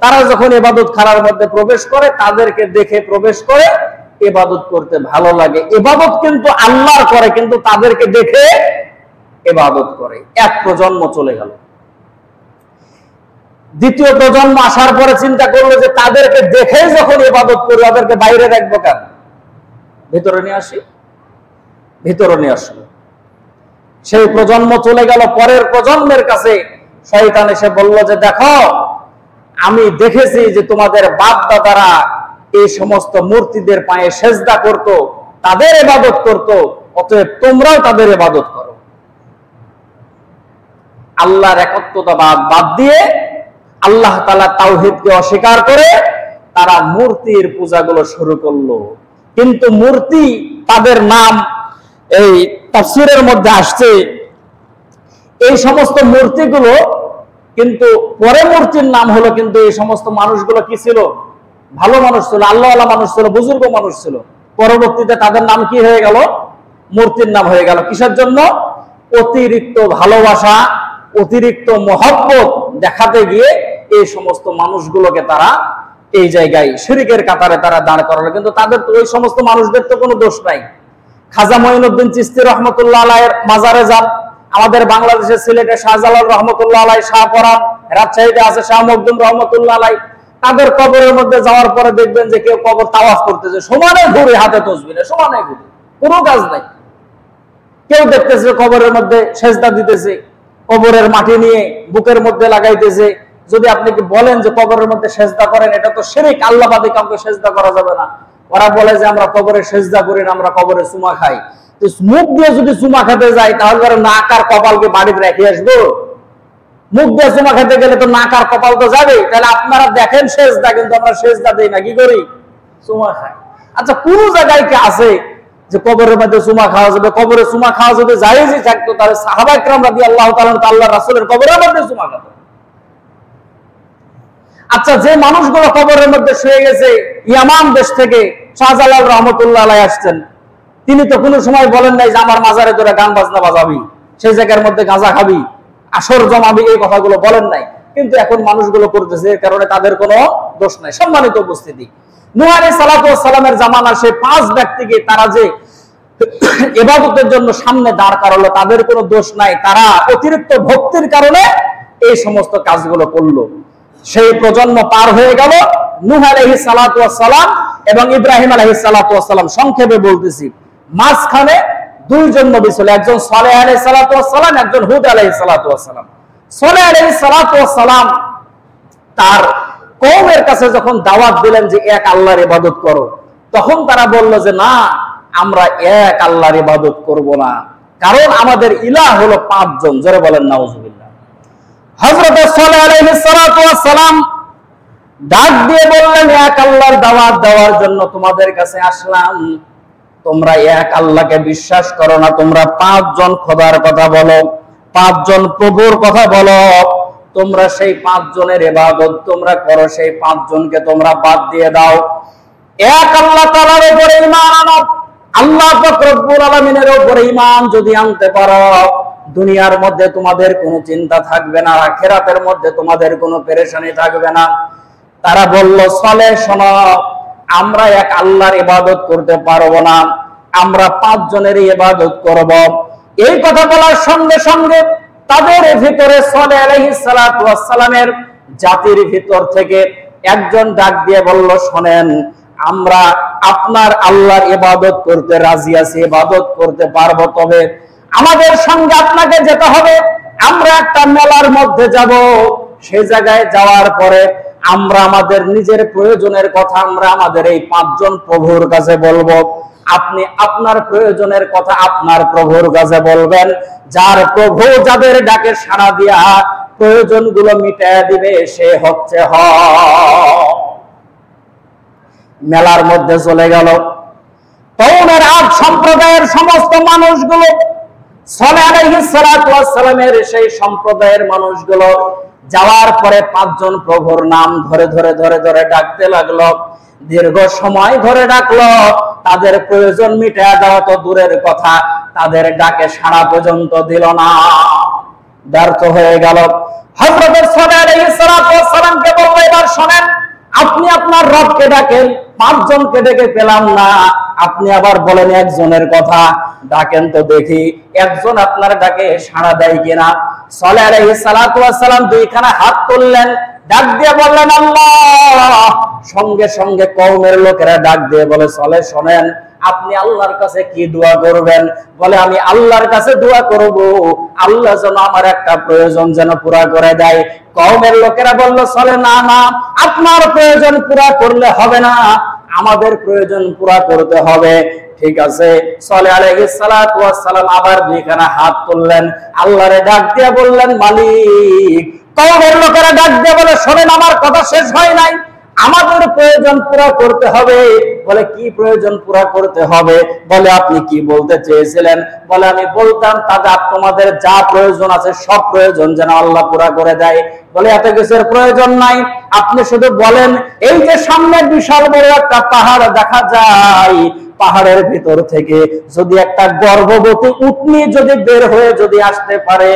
তারা যখন ইবাদত খানার মধ্যে প্রবেশ করে তাদেরকে দেখে প্রবেশ করে, ইবাদত করতে ভালো লাগে। ইবাদত কিন্তু আল্লাহর করে, কিন্তু তাদেরকে দেখে ইবাদত করে। এক প্রজন্ম চলে গেল। দ্বিতীয় প্রজন্ম আসার পরে চিন্তা করলো যে তাদেরকে দেখে যখন ইবাদত করি, ওদেরকে বাইরে রাখবো কেন, ভিতরে নিয়ে আসি। ভিতরে নিয়ে আসলো। সেই প্রজন্ম চলে গেল। পরের প্রজন্মের কাছে শয়তান এসে বলল যে দেখো, আমি দেখেছি যে তোমাদের বাপ দাদারা এই সমস্ত মূর্তিদের পায়ে সেজদা করত, তাদের ইবাদত করত, অতএব তোমরাও তাদের ইবাদত করো। আল্লাহর একত্বতাবাদ বাদ দিয়ে আল্লাহ তাআলা তাওহীদকে অস্বীকার করে তারা মূর্তির পূজাগুলো শুরু করলো। কিন্তু মূর্তি তাদের নাম এই তাফসীরের মধ্যে আসছে, এই সমস্ত মূর্তিগুলো কিন্তু পরে মূর্তির নাম হলো, কিন্তু এই সমস্ত মানুষগুলো কি ছিল, ভালো মানুষ ছিল, আল্লাহওয়ালা মানুষ ছিল, বুজুর্গ মানুষ ছিল। পরবর্তীতে তাদের নাম কি হয়ে গেল, মূর্তির নাম হয়ে গেল। কিসের জন্য? অতিরিক্ত ভালোবাসা, অতিরিক্ত মহব্বত দেখাতে গিয়ে এই সমস্ত মানুষগুলোকে তারা এই জায়গায় শিরকের কাতারে তারা দাঁড় করালো। কিন্তু তাদের তো ওই সমস্ত মানুষদের তো কোনো দোষ নাই। খাজা মঈনুদ্দিন চিশতি রহমতুল্লাহ আলাইহির মাজারে যান, আমাদের বাংলাদেশের সিলেটে শাহজালাল রহমতুল্লাহ আলাইহি, শাহপরান, রাজশাহীতে আছে শাহ মখদুম রহমতুল্লাহ আলাইহি। তাদের কবরের মধ্যে যাওয়ার পরে দেখবেন যে কেউ কবর তাওয়াফ করতেছে, সমানে ঘুরে, হাতে তসবিহ, সমানে ঘুরে, কোনো কাজ নাই। কেউ দেখতেছে কবরের মধ্যে সেজদা দিতেছে, কবরের মাটি নিয়ে বুকের মধ্যে লাগাইতেছে। যদি আপনি কি বলেন যে কবরের মধ্যে সেজদা করেন, এটা তো শিরক, আল্লাহ বাদে কাউকে সেজদা করা যাবে না। ওরা বলে যে আমরা কবরে সেজদা করি না, আমরা কবরে চুমা খাই। তো মুখ দিয়ে যদি চুমা খেতে যাই, তাহলে নাক আর কপালকে বাড়িতে রেখে আসবো? মুখ দিয়ে চুমা খেতে গেলে তো নাক আর কপাল তো যাবে। তাহলে আপনারা দেখেন সেজদা, কিন্তু আমরা সেজদা দেই না, কি করি, চুমা খাই। আচ্ছা, কোন জায়গায় কি আছে যে কবরের মধ্যে চুমা খাওয়া যাবে? কবরে চুমা খাওয়া যদি জায়েজই থাকতো, তাহলে সাহাবা ইকরাম রাদিয়াল্লাহু তাআলা আল্লাহর রাসূলের কবরের মধ্যে চুমা খেত। আচ্ছা, যে মানুষগুলো কবরের মধ্যে শুয়ে গেছে, ইয়ামান দেশ থেকে শাহজালাল রহমতুল্লাহ আলাইহি আসছেন, তিনি তো কোনো সময় বলেন নাই যে আমার মাজারে তোরা গান বাজনা বাজাবি, সেই জায়গার মধ্যে গাঁজা খাবি, আসর জমাবি, এই কথাগুলো বলেন নাই। কিন্তু এখন মানুষগুলো করতেছে, এর কারণে তাদের কোনো দোষ নাই। সম্মানিত উপস্থিতি, নূহ আলাইহিস সালাতু ওয়াস সালামের জামানার সেই 5 ব্যক্তিকে তারা যে ইবাদতের জন্য সামনে দাঁড় করালো, তাদের কোনো দোষ নাই। তারা অতিরিক্ত ভক্তির কারণে এই সমস্ত কাজগুলো করলো। সেই প্রজন্ম পার হয়ে গেল। নূহ আলাইহিস সালাতু ওয়াস সালাম এবং ইব্রাহিম আলাইহিস সালাতু ওয়াস সালাম, সংক্ষেপে বলতেছি, মাঝখানে 2 জন নবী ছিল, একজন সালেহ আলাইহিস সালাতু ওয়াস সালাম, একজন হুদ আলাইহিস সালাতু ওয়াস সালাম। সালেহ আলাইহিস সালাতু ওয়াস সালাম তার কওমের কাছে যখন দাওয়াত দিলেন যে এক আল্লাহর ইবাদত করো, তখন তারা বলল যে না, আমরা এক আল্লাহর ইবাদত করব না, কারণ আমাদের ইলাহ হলো 5 জন। জোরে বলেন নাউজুবিল্লাহ। হযরত সালেহ আলাইহিস সালাতু ওয়াস সালাম ডাক দিয়ে বললেন, এক আল্লাহর দাওয়াত দেওয়ার জন্য তোমাদের কাছে আসলাম। তোমরা এক আল্লাহকে বিশ্বাস করো না, তোমরা 5 জন খোদার কথা বলো, 5 জন প্রভুর কথা বলো। তোমরা সেই 5 জনের ইবাদত তোমরা করো, সেই 5 জনকে তোমরা বাদ দিয়ে দাও। এক আল্লাহ তাআলার উপরে ঈমান আনো। আল্লাহ পাক রব্বুল আলামিনের উপরে ঈমান যদি আনতে পারো, দুনিয়ার মধ্যে তোমাদের কোনো চিন্তা থাকবে না, আখিরাতের মধ্যে তোমাদের কোনো পেরেশানি থাকবে না। তারা বলল, সালেহ শোনো, আমরা এক আল্লাহর ইবাদত করতে পারবো না, আমরা 5 জনের ইবাদত করব। এই কথা বলার সঙ্গে সঙ্গে তাদের ভিতরে সালেহ আলাইহিস সালাতু ওয়াস সালামের জাতির ভিতর থেকে একজন ডাক দিয়ে বলল, শোনেন, আমরা আপনার আল্লাহর ইবাদত করতে রাজি আছি, ইবাদত করতে পারবো, তবে আমাদের সঙ্গে আপনাকে যেতে হবে। আমরা একটা মেলার মধ্যে যাব, সেই জায়গায় যাওয়ার পরে আমরা আমাদের নিজের প্রয়োজনের কথা আমরা আমাদের এই 5 জন প্রভুর কাছে বলবো। আপনি আপনার প্রয়োজনের কথা আপনার প্রভুর কাছে বলবেন। যার প্রভু যাদের ডাকে সাড়া দিয়া প্রয়োজনগুলো মিটায়া দিবে, সে হচ্ছে মেলার মধ্যে চলে গেল। কওমের 8 সম্প্রদায়ের সমস্ত মানুষগুলো সালেহ আলাইহিস সালাতু ওয়াস সালামের সেই সম্প্রদায়ের মানুষগুলো যাওয়ার পরে 5 জন প্রভুর নাম ধরে ধরে ধরে ধরে ডাকতে লাগলো। দীর্ঘ সময় ধরে ডাকলো, তাদের প্রয়োজন মিটায়া দেওয়া তো দূরের কথা, তাদের ডাকে সাড়া পর্যন্ত দিল না, ব্যর্থ হয়ে গেল। হযরত সালেহ আলাইহিস সালাতু ওয়াস সালামকে বলল, এবার শুনেন, আপনি আপনার রবকে ডাকেন, 5 জনকে ডেকে পেলাম না, আপনি আবার বলেন একজনের কথা, ডাকেন তো দেখি একজন আপনার ডাকে সাড়া দেয় কিনা। সালেহ আলাইহিস সালাতু ওয়াস সালাম দুইখানা হাত তুললেন, ডাক দিয়ে বললেন আল্লাহ। সঙ্গে সঙ্গে কওমের লোকেরা ডাক দিয়ে বলে, সালেহ শোনেন, আপনি আল্লাহর কাছে কি দোয়া করবেন? বলে, আমি আল্লাহর কাছে দোয়া করব আল্লাহ যেন আমার একটা প্রয়োজন যেন পুরা করে দেয়। কওমের লোকেরা বলল, সালেহ না না, আপনার প্রয়োজন পুরা করলে হবে না, আমাদের প্রয়োজন পুরা করতে হবে। ঠিক আছে। সালেহ আলাইহিস সালাতু ওয়াস সালাম আবার দুইখানা হাত তুললেন, আল্লাহরে ডাক দিয়ে বললেন মালিক। কওমের লোকেরা ডাক দিয়ে বলে, শোনেন, আমার কথা শেষ হয় নাই, আমাদের প্রয়োজন পুরা করতে হবে। বলে, কি প্রয়োজন পুরা করতে হবে? বলে, আপনি কি বলতে চেয়েছিলেন? বলে, আমি বলতাম তাদের তোমাদের যা প্রয়োজন আছে সব প্রয়োজন যেন আল্লাহ পুরা করে দেয়। বলে, এত কিছুর প্রয়োজন নাই, আপনি শুধু বলেন, এই যে সামনে বিশাল বড় একটা পাহাড় দেখা যায়, পাহাড়ের ভিতর থেকে যদি একটা গর্ভবতী উটনি যদি বের হয়ে যদি আসতে পারে,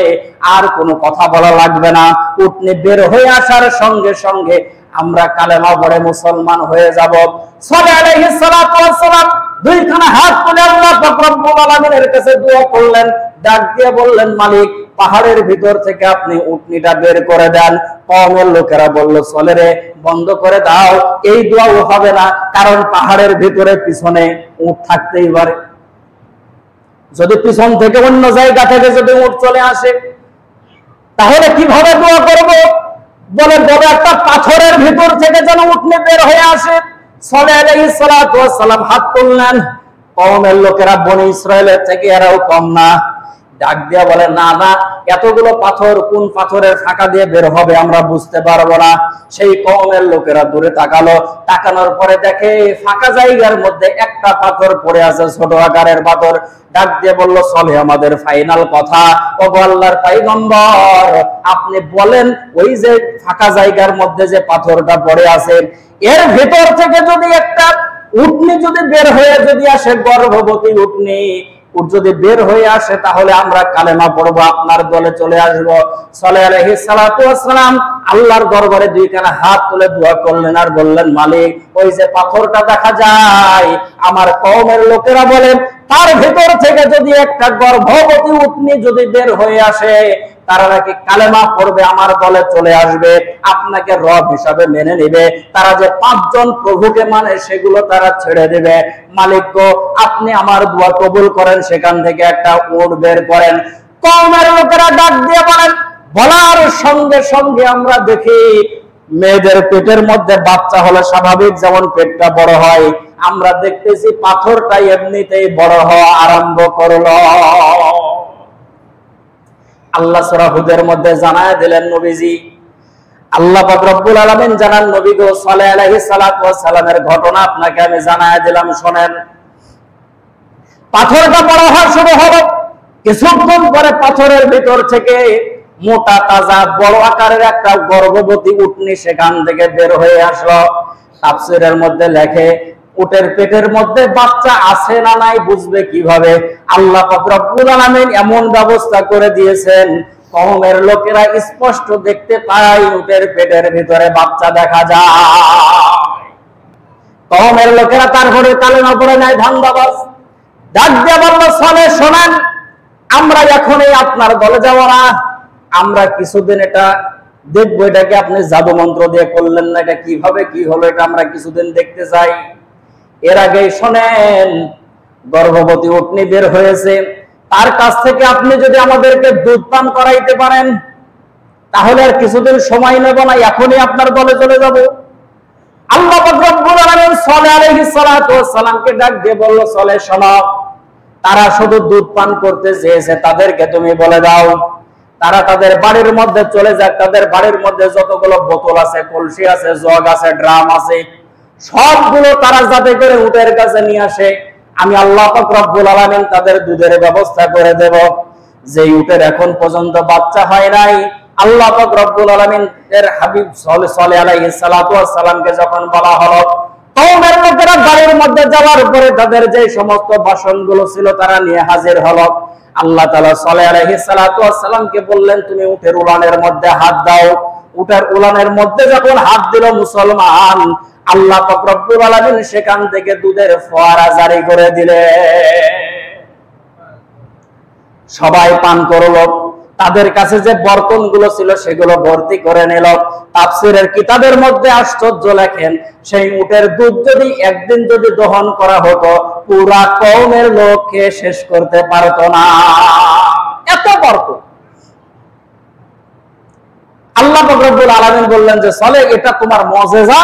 আর কোনো কথা বলা লাগবে না, উটনি বের হয়ে আসার সঙ্গে সঙ্গে আমরা কালেমা পড়ে মুসলমান হয়ে যাব। সালেহ আলাইহিস সালাতু ওয়াস সালাম দুইখানা হাত তুলে আল্লাহ পাক রব্বুল আলামিনের কাছে দোয়া করলেন, ডাক দিয়ে বললেন, মালিক, পাহাড়ের ভিতর থেকে আপনি উটনিটা বের করে দেন। কওমের লোকেরা বলল, সালেহ রে, বন্ধ করে দাও, এই দোয়াও হবে না, কারণ পাহাড়ের ভিতরে পিছনে উট থাকতেই পারে, যদি পিছন থেকে অন্য জায়গা থেকে যদি উট চলে আসে তাহলে কিভাবে দোয়া করব? বলে, বড় একটা পাথরের ভিতর থেকে যেন উটনি বের হয়ে আসে। সালেহ আলাইহিস সালাতু ওয়াস সালাম হাত তুললেন। কওমের লোকেরা বনি ইসরায়েলের থেকে এরাও কম না, ডাক দিয়া বলে, না না, এতগুলো পাথর কোন পাথরের ফাঁকা দিয়ে বের হবে আমরা বুঝতে পারবো না। সেই কওমের লোকেরা দূরে তাকালো, তাকানোর পরে দেখে ফাঁকা জায়গার মধ্যে একটা পাথর পড়ে আছে, ছোট আকারের পাথর। ডাক দিয়ে বলল, চলে আমাদের ফাইনাল কথা, ও আল্লাহর পয়গম্বর, আপনি বলেন, ওই যে ফাঁকা জায়গার মধ্যে যে পাথরটা পড়ে আছে, এর ভিতর থেকে যদি একটা উটনি যদি বের হয়ে যদি আসে, গর্ভবতী উটনি যদি বের হয়ে আসে, তাহলে আমরা কালেমা পড়বো, আপনার দলে চলে আসবো। সালেহ আলাইহিস সালাতু ওয়াস সালাম আল্লাহর দরবারে দুইখানা হাত তুলে দোয়া করলেন আর বললেন, মালিক, ওই যে পাথরটা দেখা যায়, আমার কওমের লোকেরা বলেন তার ভিতর থেকে যদি একটা গর্ভবতী উটনি যদি বের হয়ে আসে, তারা নাকি কালেমা পড়বে, আমার দলে চলে আসবে, আপনাকে রব হিসাবে মেনে নেবে, তারা যে 5 জন প্রভুকে মানে সেগুলো তারা ছেড়ে দেবে। মালিক গো, আপনি আমার দোয়া কবুল করেন, সেখান থেকে একটা উট বের করেন। কওমের লোকেরা ডাক দিয়ে বলেন, বলার সঙ্গে সঙ্গে আমরা দেখি মেয়েদের পেটের মধ্যে বাচ্চা হলে স্বাভাবিক যেমন পেটটা বড় হয়, আমরা দেখতেছি পাথরটা এমনিতেই বড় হওয়া আরম্ভ করলো। আল্লাহ সূরা হুদের মধ্যে জানায় দিলেন নবীজি, আল্লাহ পাক রব্বুল আলামিন জানান, নবী গো সালেহ আলাইহিস সালাতু ওয়াস সালামের ঘটনা আপনাকে আমি জানায় দিলাম, শুনেন। পাথরটা বড় হওয়া শুরু হলো, কিছুক্ষণ পরে পাথরের ভিতর থেকে মোটা তাজা বড় আকারের একটা গর্ভবতী উটনি সেখান থেকে বের হয়ে আসলো। তাফসীরের মধ্যে লেখে, উটের পেটের মধ্যে বাচ্চা আছে না নাই বুঝবে কিভাবে? আল্লাহ পাক রব্বুল আলামিন এমন ব্যবস্থা করে দিয়েছেন, কওমের লোকেরা স্পষ্ট দেখতে পায় উটের পেটের ভিতরে বাচ্চা দেখা যায়। কওমের লোকেরা তারপরে কালেমা পড়ে নেয়, ধান্দাবাজ। ডাক দিয়ে বলল, সালেহ শোনেন, আমরা এখনই আপনার দলে যাব না, আমরা কিছুদিন এটা দেখবো, এটাকে আপনি জাদু মন্ত্র দিয়ে করলেন না, এটা কিভাবে কি হলো এটা আমরা কিছুদিন দেখতে চাই। এর আগে শোনেন, গর্ভবতী উটনি বের হয়েছে, তার কাছ থেকে আপনি যদি আমাদেরকে দুধ পান করাইতে পারেন তাহলে আর কিছুদিন সময় নেব না, এখনই আপনার দলে চলে যাব। আল্লাহ পাক রব্বুল আলামিন সালেহ আলাইহিস সালাতু ওয়াস সালামকে ডাক দিয়ে বলল, সালেহ শোনো, তারা শুধু দুধ পান করতে চেয়েছে, তাদেরকে তুমি বলে দাও তারা তাদের বাড়ির মধ্যে চলে যাক, তাদের বাড়ির মধ্যে যতগুলো বোতল আছে, কলসি আছে, জগ আছে, ড্রাম আছে, সবগুলো তারা যাতে করে উটের কাছে নিয়ে আসে, আমি আল্লাহ পাক রব্বুল আলামিন তাদের দুধের ব্যবস্থা করে দেব। যে উটের এখন পর্যন্ত বাচ্চা হয় নাই, আল্লাহ পাক রব্বুল আলামিন এর হাবিব সাল্লাল্লাহু আলাইহি সাল্লামকে যখন বলা হলো কওমের লোকেরা বাড়ির মধ্যে যাওয়ার পরে তাদের যে সমস্ত বাসনগুলো ছিল তারা নিয়ে হাজির হলো, আল্লাহ তাআলা সাল্লাল্লাহু আলাইহি সাল্লামকে বললেন তুমি উটের উলানের মধ্যে হাত দাও। উটের উলানের মধ্যে যখন হাত দিল মুসলমান, আল্লাহ পাক রব্বুল আলামিন সেখান থেকে দুধের ফোয়ারা জারি করে দিলেন। সবাই পান করলো, তাদের কাছে যে বর্তনগুলো ছিল সেগুলো ভর্তি করে নিল। তাফসীরের কিতাবের মধ্যে আশ্চর্য লেখেন, সেই উটের দুধ যদি একদিন যদি দহন করা হতো পুরা কওমের লোক খেয়ে শেষ করতে পারতো না, এত বরকত। আল্লাহ পাক রব্বুল আলামিন বললেন যে চলে এটা তোমার মুজিজা,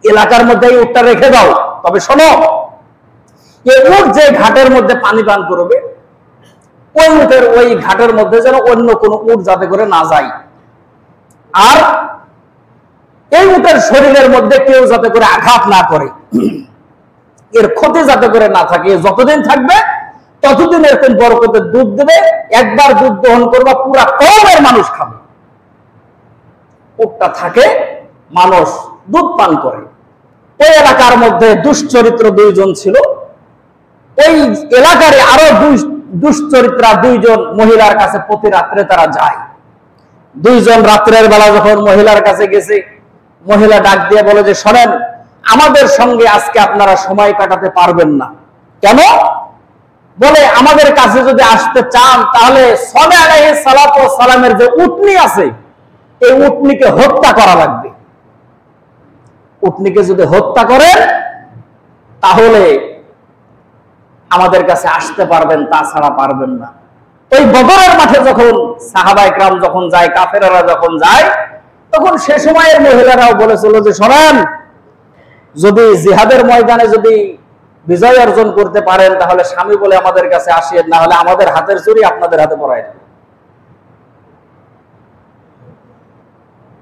এলাকার মধ্যে এই উটটা রেখে দাও। তবে শোনো, এই উট যে ঘাটের মধ্যে পানি পান করবে ওই উটের ওই ঘাটের মধ্যে যেন অন্য কোন উট যাতে করে না যায়, আর এই উটের শরীরের মধ্যে কেউ যাতে করে আঘাত না করে, এর ক্ষতি যাতে করে না থাকে। যতদিন থাকবে ততদিন এরকম বরকতের দুধ দেবে, একবার দুধ দহন করবা পুরা কওমের মানুষ খাবে। উটটা থাকে, মানুষ দুধ পান করে। ওই এলাকার মধ্যে দুশ্চরিত্র দুইজন ছিল, ওই এলাকারে আরো দুশ্চরিত্রা দুইজন মহিলার কাছে প্রতি রাত্রে তারা যায়। দুইজন রাত্রের বেলা যখন মহিলার কাছে গেছে, মহিলা ডাক দিয়ে বলে যে শোনেন, আমাদের সঙ্গে আজকে আপনারা সময় কাটাতে পারবেন না। কেন? বলে আমাদের কাছে যদি আসতে চান তাহলে সালেহ আলাইহিস সালাতু ওয়াস সালামের যে উটনি আছে এই উটনিকে হত্যা করা লাগবে। উটনিকে যদি হত্যা করেন তাহলে আমাদের কাছে আসতে পারবেন, তাছাড়া পারবেন না। ওই বদরের মাঠে যখন সাহাবায়ে কেরাম যখন যায়, কাফেররা যখন যায়, তখন সে সময়ের মহিলারাও বলেছিল যে শোনেন, যদি জিহাদের ময়দানে যদি বিজয় অর্জন করতে পারেন তাহলে স্বামী বলে আমাদের কাছে আসেন, না হলে আমাদের হাতের চুরি আপনাদের হাতে পড়ায় দেব।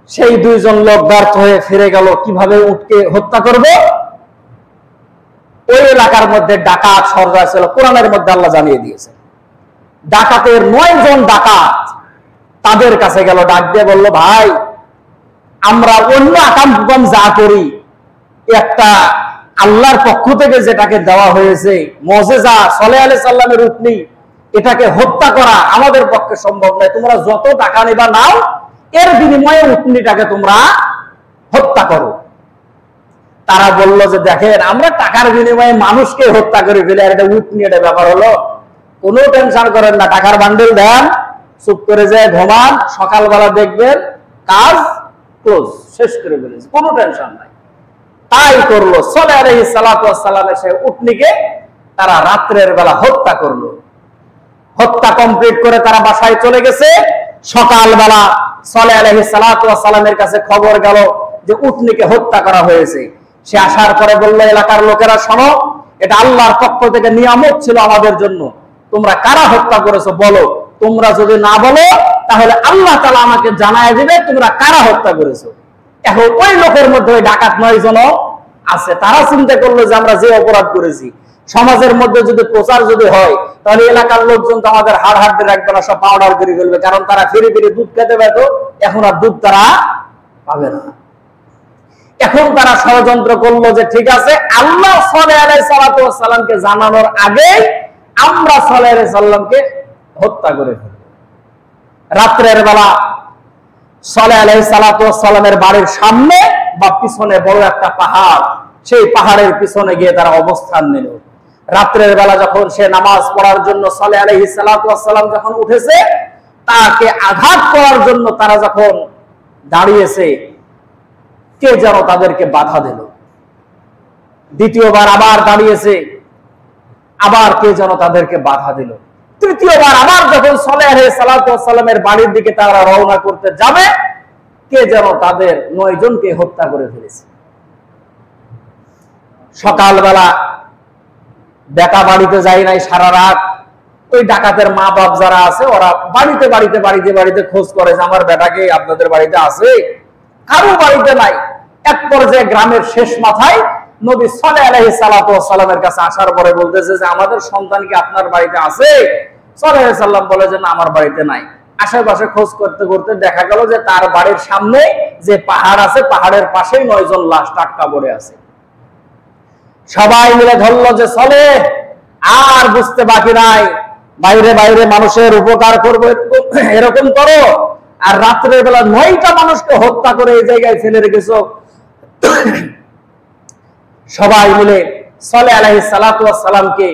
সেই দুইজন লোক ব্যর্থ হয়ে ফিরে গেল, কিভাবে উটকে হত্যা করবে। ওই এলাকার মধ্যে ডাকাত সর্দার ছিল, কোরআনের মধ্যে আল্লাহ জানিয়ে দিয়েছে। ডাকাতের 9 জন ডাকাত তাদের কাছে গেল, ডাক দিয়ে বলল ভাই আমরা অন্য আকাম কুকাম যা করি, একটা আল্লাহর পক্ষ থেকে যেটাকে দেওয়া হয়েছে মুজিজা সালেহ আলাইহিস সালামের উটনি, এটাকে হত্যা করা আমাদের পক্ষে সম্ভব নয়। তোমরা যত টাকা নিবা নাও, এর বিনিময়ে উটনিটাকে তোমরা হত্যা করো। তারা বলল যে দেখেন আমরা টাকার বিনিময়ে মানুষকে হত্যা করে ফেলে, আর এটা উটনি, এটা ব্যাপার হলো, কোনো টেনশন করেন না, টাকার বান্ডেল দেন, চুপ করে যায় ঘুমান, সকালবেলা দেখবেন কাজ ক্লোজ, শেষ করে ফেলেছে, কোনো টেনশন নাই। তাই করলো, সালেহ আলাইহিস সালাতু ওয়াস সালামের সেই উটনিকে তারা রাত্রের বেলা হত্যা করলো। হত্যা কমপ্লিট করে তারা বাসায় চলে গেছে। সকালবেলা সালেহ আলাইহিস সালাতু ওয়াস সালামের কাছে খবর গেল যে উটনিকে হত্যা করা হয়েছে। সে আসার পরে বলল এলাকার লোকেরা শোনো, এটা আল্লাহর পক্ষ থেকে নিয়ামত ছিল আমাদের জন্য, তোমরা কারা হত্যা করেছো বলো। তোমরা যদি না বলো তাহলে আল্লাহ তাআলা আমাকে জানায় দিবে তোমরা কারা হত্যা করেছো। এখন ওই লোকের মধ্যে ওই ডাকাত 9 জন আছে, তারা চিন্তা করলো যে আমরা যে অপরাধ করেছি সমাজের মধ্যে যদি প্রচার যদি হয় তাহলে এলাকার লোকজন তো আমাদের হাড় হাড় দিয়ে রাখবে না, সব পাউডার করে ফেলবে, কারণ তারা ফিরে ফিরে দুধ খেতে পেত, এখন আর দুধ তারা পাবে না। এখন তারা ষড়যন্ত্র করলো যে ঠিক আছে, আল্লাহ সালেহ আলাইহিস সালাতু ওয়াস সালামকে জানানোর আগে আমরা সালেহ আলাইহিস সালামকে হত্যা করে ফেলব। রাত্রের বেলা সালেহ আলাইহিস সালাতু ওয়াস সালামের বাড়ির সামনে বা পিছনে বড় একটা পাহাড়, সেই পাহাড়ের পিছনে গিয়ে তারা অবস্থান নিল। রাত্রের বেলা যখন সে নামাজ পড়ার জন্য সালেহ আলাইহিস সালাতু ওয়াস সালাম যখন উঠেছে, তাকে আঘাত করার জন্য তারা যখন দাঁড়িয়েছে, কে যেন তাদেরকে বাধা দিল। দ্বিতীয়বার আবার দাঁড়িয়েছে, আবার কে যেন তাদেরকে বাধা দিল। তৃতীয়বার আবার যখন সালেহ আলাইহিস সালাতু ওয়াস সালামের বাড়ির দিকে তারা রওনা করতে যাবে, কে যেন তাদের 9 জনকে হত্যা করে ফেলেছে। সকালবেলা বেটা বাড়িতে যায় নাই সারা রাত, ওই ডাকাতের মা বাপ যারা আছে ওরা বাড়িতে বাড়িতে বাড়িতে বাড়িতে খোঁজ করে যে আমার বেটাকে আপনাদের বাড়িতে আছে, কারো বাড়িতে নাই। এক পর্যায়ে গ্রামের শেষ মাথায় নবী সালেহ আলাইহিস সালাতু ওয়াস সালামের কাছে আসার পরে বলতেছে যে আমাদের সন্তান কি আপনার বাড়িতে আছে? সালেহ আলাইহিস সালাম বলে যে না, আমার বাড়িতে নাই। আশেপাশে খোঁজ করতে করতে দেখা গেল যে তার বাড়ির সামনে যে পাহাড় আছে, পাহাড়ের পাশেই 9 জন লাশ টাটকা পড়ে আছে। সবাই মিলে ধরলো যে সালেহ, আর বুঝতে বাকি নাই, বাইরে বাইরে মানুষের উপকার করবো এরকম করো, আর রাত্রের বেলা 9টা মানুষকে হত্যা করে এই জায়গায় ফেলে রেখেছো। সবাই মিলে সালেহ আলাইহিস সালাতু ওয়াস সালামকে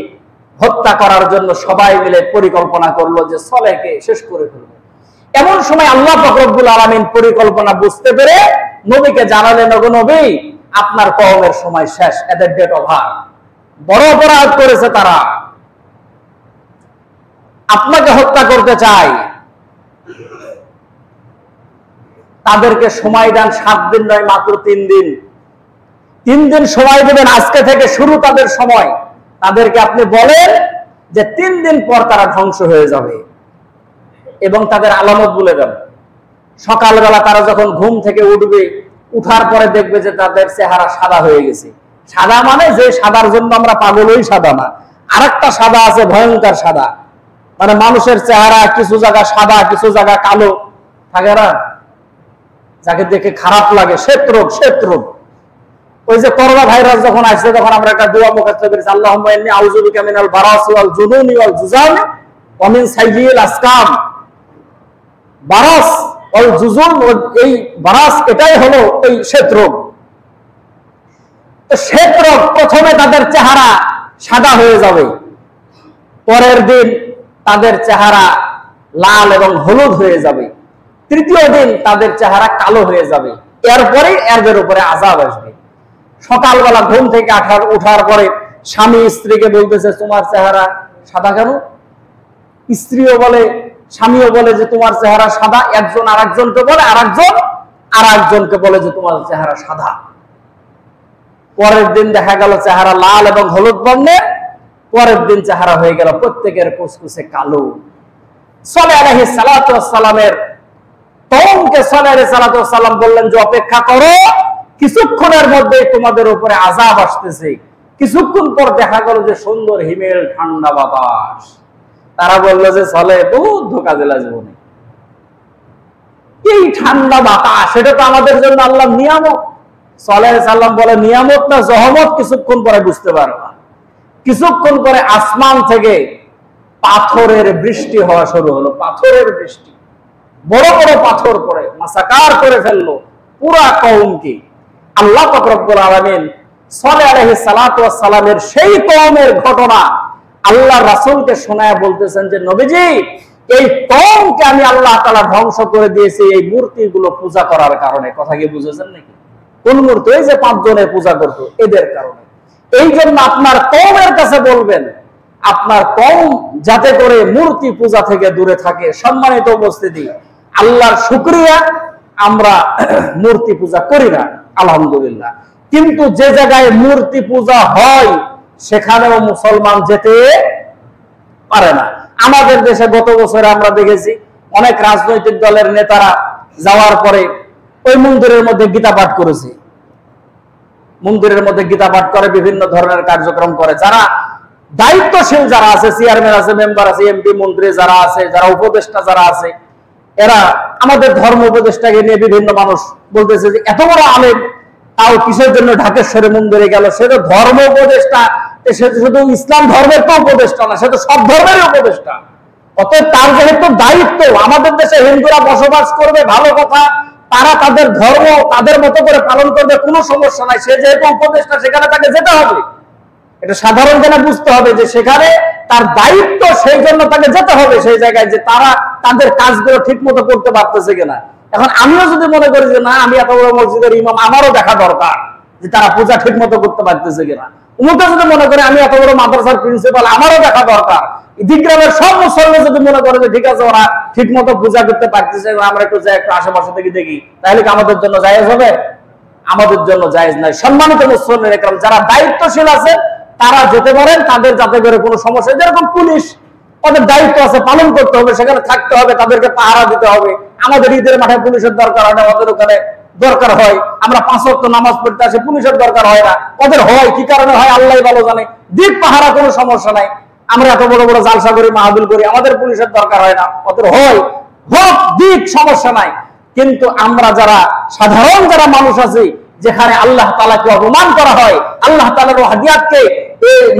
হত্যা করার জন্য সবাই মিলে পরিকল্পনা করলো যে সালেহকে শেষ করে ফেলবো। এমন সময় আল্লাহ পাক রব্বুল আলামিন পরিকল্পনা বুঝতে পেরে নবীকে জানালেন, ওগো নবী, আপনার কওমের সময় শেষ, এদের ডেট ওভার, বড় অপরাধ করেছে তারা, আপনাকে হত্যা করতে চায়। তাদেরকে সময় দেন 7 দিন নয়, মাত্র 3 দিন। 3 দিন সময় দেবেন, আজকে থেকে শুরু তাদের সময়। তাদেরকে আপনি বলেন যে 3 দিন পর তারা ধ্বংস হয়ে যাবে, এবং তাদের আলামত বলে দেন। সকালবেলা তারা যখন ঘুম থেকে উঠবে, উঠার পরে দেখবে যে তাদের চেহারা সাদা হয়ে গেছে। সাদা মানে যে সাদার জন্য আমরা পাগল, ওই সাদা না, আরেকটা সাদা আছে, ভয়ঙ্কর সাদা। মানে মানুষের চেহারা কিছু জায়গা সাদা, কিছু জায়গা কালো থাকে না, যাকে দেখে খারাপ লাগে, শ্বেতরোগ। শ্বেতরোগ ওই যে করোনা ভাইরাস যখন আসছে, তখন আমরা একটা দোয়া মুখস্থ করেছি, আল্লাহুম্মা ইন্নী আউযু বিকা মিনাল বারাসি ওয়াল জুনুনি ওয়াল জুজাম ওয়া মিন সাইয়্যিল আসকাম। বারাস ওয়াল জুজুম, এই বারাস এটাই হলো এই শ্বেতরোগ। তো শ্বেতরোগ প্রথমে তাদের চেহারা সাদা হয়ে যাবে, পরের দিন তাদের চেহারা লাল এবং হলুদ হয়ে যাবে, তৃতীয় দিন তাদের চেহারা কালো হয়ে যাবে। এরপরে এদের উপরে আযাব আসবে। সকালবেলা ঘুম থেকে উঠার পরে স্বামী স্ত্রীকে বলতেছে, তোমার চেহারা সাদা কেন? স্ত্রীও বলে, স্বামীও বলে যে তোমার চেহারা সাদা। একজন আরেকজনকে বলে, আরেকজন আরেকজনকে বলে যে তোমার চেহারা সাদা। পরের দিন দেখা গেল চেহারা লাল এবং হলুদ বর্ণের, পরের দিন চেহারা হয়ে গেল প্রত্যেকের কুচকুচে কালো। সালেহ আলাইহিস সালাতু ওয়াস সালামের কওমকে সালেহ আলাইহিস সালাতু ওয়াস সালাম বললেন যে অপেক্ষা করো, কিছুক্ষণের মধ্যে তোমাদের উপরে আযাব আসতেছে। কিছুক্ষণ পর দেখা গেল যে সুন্দর হিমেল ঠান্ডা বাতাস। তারা বলল যে সালেহ, বহুত ধোঁকা দিলা জীবনে, এই ঠান্ডা বাতাস সেটা তো আমাদের জন্য আল্লাহর নিয়ামত। সালেহ আলাইহিস সালাম বলে, নিয়ামত না জহমত কিছুক্ষণ পরে বুঝতে পারবা। কিছুক্ষণ পরে আসমান থেকে পাথরের বৃষ্টি হওয়া শুরু হলো। পাথরের বৃষ্টি, বড় বড় পাথর পড়ে মাসাকার করে ফেললো পুরা কওমকে। আল্লাহ পাক রব্বুল আলামিন সালেহ আলাইহিস সালাতু ওয়াস সালামের সেই কওমের ঘটনা আল্লাহর রাসূলকে শোনায় বলতেছেন যে নবীজি, এই কওমকে আমি আল্লাহ তাআলা ধ্বংস করে দিয়েছি এই মূর্তিগুলো পূজা করার কারণে। কথা কি বুঝেছেন নাকি? কোন মূর্তি? এই যে 5 জনের পূজা করতো, এদের কারণে। এই জন্য আপনার কওমের কাছে বলবেন, আপনার কওম যাতে করে মূর্তি পূজা থেকে দূরে থাকে। সম্মানিত উপস্থিতি, আল্লাহর শুকরিয়া, আমরা মূর্তি পূজা করি না আলহামদুলিল্লাহ, কিন্তু যে জায়গায় মূর্তি পূজা হয় সেখানেও মুসলমান যেতে পারে না। আমাদের দেশে গত বছরে আমরা দেখেছি অনেক রাজনৈতিক দলের নেতারা যাওয়ার পরে ওই মন্দিরের মধ্যে গীতা পাঠ করেছে। মন্দিরের মধ্যে গীতা পাঠ করে বিভিন্ন ধরনের কার্যক্রম করে। যারা দায়িত্বশীল যারা আছে, চেয়ারম্যান আছে, মেম্বার আছে, এমপি মন্ত্রী যারা আছে, যারা উপদেষ্টা যারা আছে, এরা আমাদের ধর্ম উপদেষ্টাকে নিয়ে বিভিন্ন মানুষ বলতেছে যে এত বড় আলেম তাও কিসের জন্য ঢাকেশ্বরী মন্দিরে গেল? সে তো ধর্ম উপদেষ্টা, সে শুধু ইসলাম ধর্মের তো উপদেষ্টা না, সে তো সব ধর্মেরই উপদেষ্টা। অতএব তার যেহেতু দায়িত্ব, আমাদের দেশে হিন্দুরা বসবাস করবে, ভালো কথা, তারা তাদের ধর্ম তাদের মতো করে পালন করবে, কোনো সমস্যা নাই। সে যেহেতু উপদেষ্টা, সেখানে তাকে যেতে হবে। এটা সাধারণ জনে বুঝতে হবে যে সেখানে তার দায়িত্ব, সেই জন্য তাকে যেতে হবে সেই জায়গায়, যে তারা তাদের কাজগুলো ঠিক মতো করতে পারতেছে কিনা। এখন আমিও যদি মনে করি যে না, আমি এত বড় মসজিদের ইমাম, আমারও দেখা দরকার যে তারা পূজা ঠিক মতো করতে পারতেছে কিনা। উমুকে যদি মনে করে আমি এত বড় মাদ্রাসার প্রিন্সিপাল, আমারও দেখা দরকার। দিগ্রামের সব মুসলমান যদি মনে করে যে ঠিক আছে ওরা ঠিক মতো পূজা করতে পারতেছে, আমরা একটু যাই, একটু আশেপাশে থেকে দেখি, তাহলে কি আমাদের জন্য জায়েজ হবে? আমাদের জন্য জায়েজ নাই। সম্মানিত মুসলমান একরাম, যারা দায়িত্বশীল আছে তারা যেতে পারেন, তাদের যাতে করে কোনো সমস্যা। যেরকম পুলিশ, তাদের দায়িত্ব আছে, পালন করতে হবে, সেখানে থাকতে হবে, তাদেরকে পাহারা দিতে হবে। আমাদের ঈদের মাঠে পুলিশের দরকার হয় না, ওদের ওখানে দরকার হয়, আমরা 5 ওয়াক্ত নামাজ পড়তে আসি, পুলিশের দরকার হয় না। ওদের হয়, কি কারণে হয় আল্লাহই ভালো জানে। দিক পাহারা কোনো সমস্যা নাই, আমরা এত বড় বড় জালসা করি, মাহফিল করি, আমাদের পুলিশের দরকার হয় না। ওদের হয়, হোক, দিক, সমস্যা নাই। কিন্তু আমরা যারা সাধারণ যারা মানুষ আছি, যেখানে আল্লাহ তাআলাকে অপমান করা হয়, আল্লাহ তাআলার ওয়াহদিয়াতকে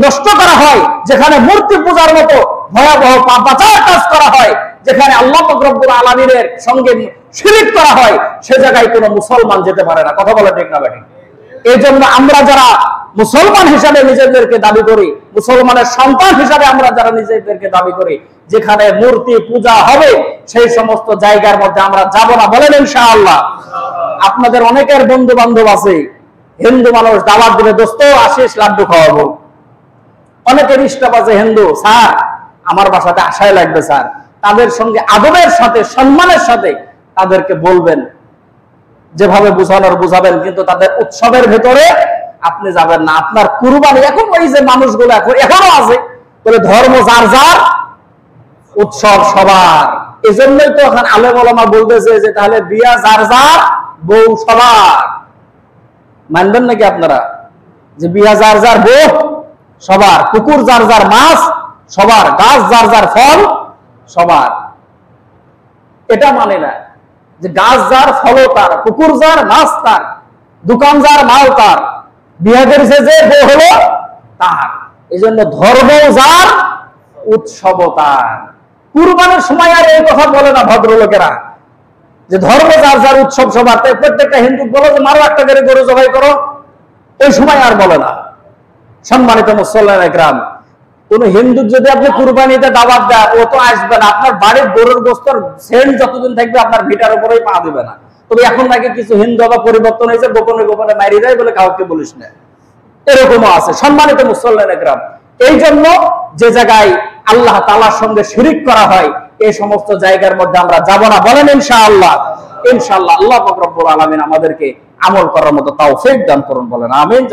নষ্ট করা হয়, যেখানে মূর্তি পূজার মতো ভয়াবহ পাপাচার কাজ করা হয়, যেখানে আল্লাহ পাক রব্বুল আলামিনের সঙ্গে শিরক করা হয়, সে জায়গায় কোনো মুসলমান যেতে পারে না। কথা বলে ঠিক না বেঠিক? এই জন্য আমরা যারা মুসলমান হিসাবে নিজেদেরকে দাবি করি, মুসলমানের সন্তান হিসাবে আমরা যারা নিজেদেরকে দাবি করি, যেখানে মূর্তি পূজা হবে সেই সমস্ত জায়গার মধ্যে আমরা যাব না। বলেন ইনশাআল্লাহ। আপনাদের অনেকের বন্ধু বান্ধব আছে, হিন্দু মানুষ, দাওয়াত দিলে দোস্ত আসিস লাড্ডু খাওয়াবো। অনেকের ইস্টাফ আছে হিন্দু, স্যার আমার বাসাতে আসাই লাগবে স্যার। তাদের সঙ্গে আদবের সাথে, সম্মানের সাথে তাদেরকে বলবেন, যেভাবে বুঝানোর বুঝাবেন, কিন্তু তাদের উৎসবের ভেতরে আপনি যাবেন না। আপনার কুরবানি, এখন ওই যে মানুষগুলো এখনো আছে বলে ধর্ম যার যার, উৎসব সবার। এই জন্যই তো এখন আলেম ওলামা বলতেছে যে তাহলে বিয়া যার যার, বউ সবার। মানবেন নাকি আপনারা যে বিয়া যার যার, বউ সবার, পুকুর যার যার মাছ সবার, গাছ যার যার ফল সবার? এটা মানে না যে গাছ যার ফল তার, পুকুর যার মাছ তার, দোকান যার মাল তার, বিয়া করেছে যে বউ হলো তার। এই জন্য ধর্ম যার, উৎসব তার। কুরবানের সময় আর এই কথা বলে না ভদ্রলোকেরা যে ধর্ম যার যার, উৎসব সবার। তাই প্রত্যেকটা হিন্দু বলো যে মারো একটা করে গরু জবাই করো, ওই সময় আর বলে না। সম্মানিত মুসল্লিয়ানে ইকরাম, কোন হিন্দু যদি আপনি কুরবানিতে দাওয়াত দেন, ও তো আসবে না। আপনার বাড়ির গরুর গোশতের সেন্ট যতদিন থাকবে আপনার ভিটার উপরেই পা দিবে না। তবে এখন নাকি কিছু হিন্দু আবার পরিবর্তন হয়েছে, গোপনে গোপনে মারি যায় বলে কাউকে বলিস না, এরকমও আছে। সম্মানিত মুসল্লিয়ানে ইকরাম, এই জন্য যে জায়গায় আল্লাহ তাআলার সঙ্গে শিরিক করা হয়, এই সমস্ত জায়গার মধ্যে আমরা যাব না। বলেন ইনশাআল্লাহ। ইনশাআল্লাহ আল্লাহ পাক রব্বুল আলামিন আমাদেরকে আমল করার মতো তৌফিক দান করুন। বলেন আমিন।